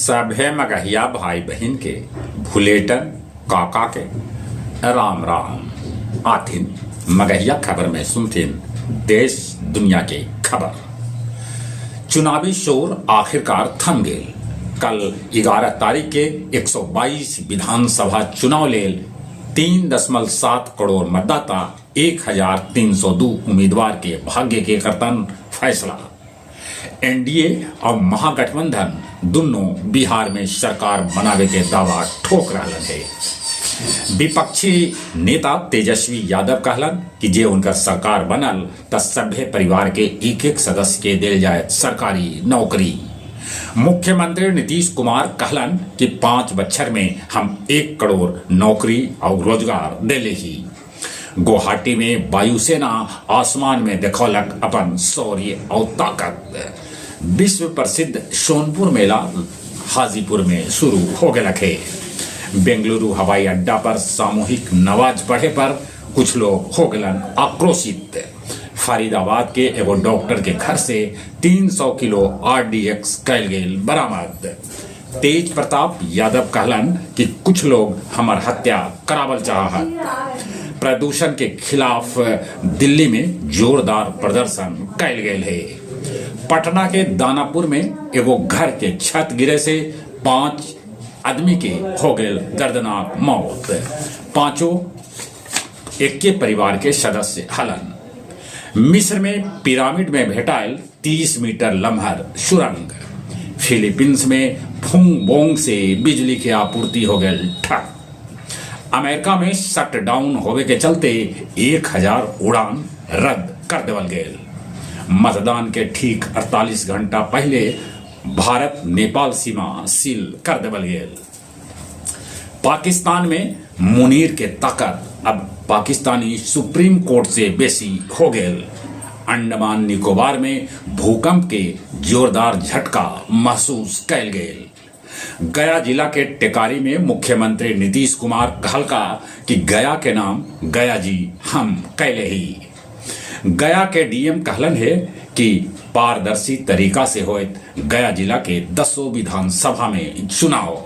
सभे मगहिया भाई बहन के भुलेटन काका के राम राम आथिन। मगहिया खबर में सुनथिन देश दुनिया के खबर। चुनावी शोर आखिरकार थम गेल। कल 11 तारीख के 122 विधानसभा चुनाव लेल 3.7 करोड़ मतदाता 1302 उम्मीदवार के भाग्य के करतन फैसला। एनडीए और महागठबंधन दोनों बिहार में सरकार बनावे के दावा ठोक रहा है। विपक्षी नेता तेजस्वी यादव कहलन कि जे उनका सरकार बनल त सभ्य परिवार के एक एक सदस्य के दिल जाए सरकारी नौकरी। मुख्यमंत्री नीतीश कुमार कहलन कि 5 बछर में हम 1 करोड़ नौकरी और रोजगार दिले ही। गुवाहाटी में वायुसेना आसमान में देखौलक अपन शौर्य और ताकत। विश्व प्रसिद्ध सोनपुर मेला हाजीपुर में शुरू हो गया है। बेंगलुरु हवाई अड्डा पर सामूहिक नमाज पढ़े पर कुछ लोग हो गए आक्रोशित। फरीदाबाद के एगो डॉक्टर के घर से 300 किलो आरडीएक्स कैल गेल बरामद। तेज प्रताप यादव कहलन कि कुछ लोग हमार हत्या करावल चाहत। प्रदूषण के खिलाफ दिल्ली में जोरदार प्रदर्शन कैल गेल है। पटना के दानापुर में एगो घर के छत गिरे से 5 आदमी के हो गए दर्दनाक मौत। 5 एक के परिवार के सदस्य हलन। मिस्र में पिरामिड में भेटायल 30 मीटर लम्हर सुरंग। फिलीपींस में फूंग बोंग से बिजली की आपूर्ति हो गई ठप। अमेरिका में शटडाउन होवे के चलते 1000 उड़ान रद्द कर देवल गए। मतदान के ठीक 48 घंटा पहले भारत नेपाल सीमा सील कर देवल गए। पाकिस्तान में मुनीर के ताकत अब पाकिस्तानी सुप्रीम कोर्ट से बेसी हो गए। अंडमान निकोबार में भूकंप के जोरदार झटका महसूस कैल गए। गया जिला के टेकारी में मुख्यमंत्री नीतीश कुमार कहलका कि गया के नाम गया जी हम कैले ही। गया के डीएम कहलन है कि पारदर्शी तरीका से होए गया जिला के 10 विधानसभा में चुनाव।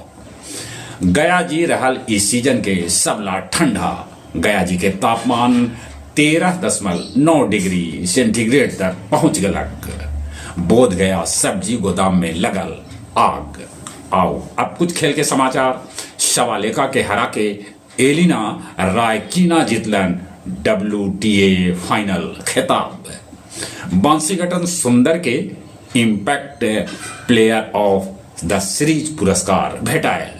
गया जी रहल इस सीजन के सबला ठंडा। गया जी के तापमान 13.9 डिग्री सेंटीग्रेड तक पहुंच गलक। बोध गया सब्जी गोदाम में लगल आग। आओ अब कुछ खेल के समाचार। शवालेका के हरा के एलिना रायकीना जीतलन WTA फाइनल खिताब। बांसीघटन सुंदर के impact player of the series पुरस्कार भेटायल।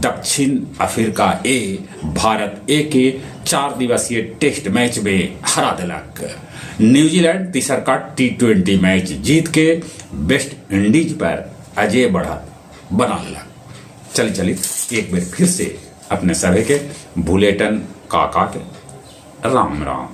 दक्षिण अफ्रीका ए भारत ए के 4 दिवसीय टेस्ट मैच में हरा दिलक। न्यूजीलैंड तीसरका T20 मैच जीत के वेस्ट इंडीज पर अजय बढ़त बना लिलक। चली एक बार फिर से अपने सभी के भुलेटन काका के राम राम।